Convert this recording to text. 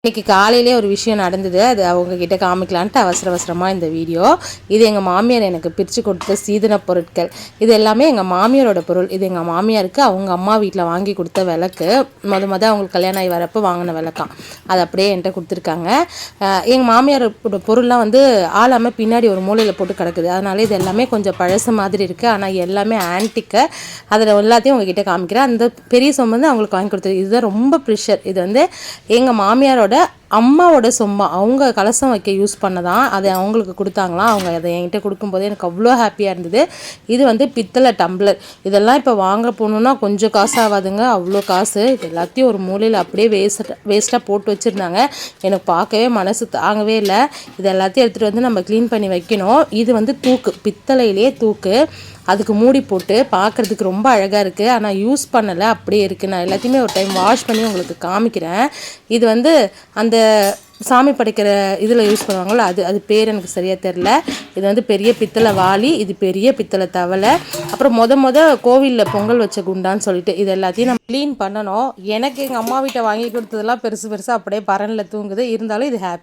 இன்றைக்கி காலையிலே ஒரு விஷயம் நடந்தது. அது அவங்கக்கிட்ட காமிக்கலான்ட்டு அவசரமாக இந்த வீடியோ. இது எங்கள் மாமியார் எனக்கு பிரித்து கொடுத்த சீதன பொருட்கள். இது எல்லாமே எங்கள் மாமியாரோட பொருள். இது எங்கள் மாமியாருக்கு அவங்க அம்மா வீட்டில் வாங்கி கொடுத்த விளக்கு. அவங்களுக்கு கல்யாணம் ஆகி வரப்போ வாங்கின விளக்காம். அது அப்படியே என்கிட்ட கொடுத்துருக்காங்க. எங்கள் மாமியாரோட பொருள்லாம் ஆளாமல் பின்னாடி ஒரு மூலையில் போட்டு கிடக்குது. அதனால இது எல்லாமே கொஞ்சம் பழசு மாதிரி இருக்குது. ஆனால் எல்லாமே ஆன்டிக்கு. அதில் எல்லாத்தையும் உங்ககிட்ட காமிக்கிறேன். அந்த பெரிய சொம்பு அவங்களுக்கு வாங்கி கொடுத்தது. இதுதான் ரொம்ப ப்ரெஷர். இது எங்கள் மாமியாரோட அம்மாவோட சொம்பா. அவங்க கலசம் வைக்க யூஸ் பண்ணதான். அதை அவங்களுக்கு கொடுத்தாங்களாம். அவங்க அதை என்கிட்ட கொடுக்கும்போது எனக்கு அவ்வளோ ஹாப்பியாக இருந்தது. இது பித்தளை டம்ளர். இதெல்லாம் இப்போ வாங்க போகணுன்னா கொஞ்சம் காசு ஆகாதுங்க, அவ்வளோ காசு. இது எல்லாத்தையும் ஒரு மூலையில் அப்படியே வேஸ்ட்டாக போட்டு வச்சுருந்தாங்க. எனக்கு பார்க்கவே மனசு தாங்கவே இல்லை. இது எல்லாத்தையும் எடுத்துகிட்டு நம்ம க்ளீன் பண்ணி வைக்கணும். இது தூக்கு, பித்தளையிலே தூக்கு. அதுக்கு மூடி போட்டு பார்க்குறதுக்கு ரொம்ப அழகாக இருக்குது. ஆனால் யூஸ் பண்ணலை, அப்படியே இருக்குது. நான் எல்லாத்தையுமே ஒரு டைம் வாஷ் பண்ணி உங்களுக்கு காமிக்கிறேன். இது அந்த சாமி படைக்கிற இதில் யூஸ் பண்ணுவாங்கள்ல, அது பேர் எனக்கு சரியாக தெரில. இது பெரிய பித்தளை வாளி, இது பெரிய பித்தளை தவளை. அப்புறம் கோவிலில் பொங்கல் வச்ச குண்டான்னு சொல்லிட்டு இது எல்லாத்தையும் நம்ம க்ளீன் பண்ணணும். எனக்கு எங்கள் அம்மா வீட்டை வாங்கி கொடுத்ததெல்லாம் பெருசு அப்படியே பரனில் தூங்குது. இருந்தாலும் இது ஹாப்பி.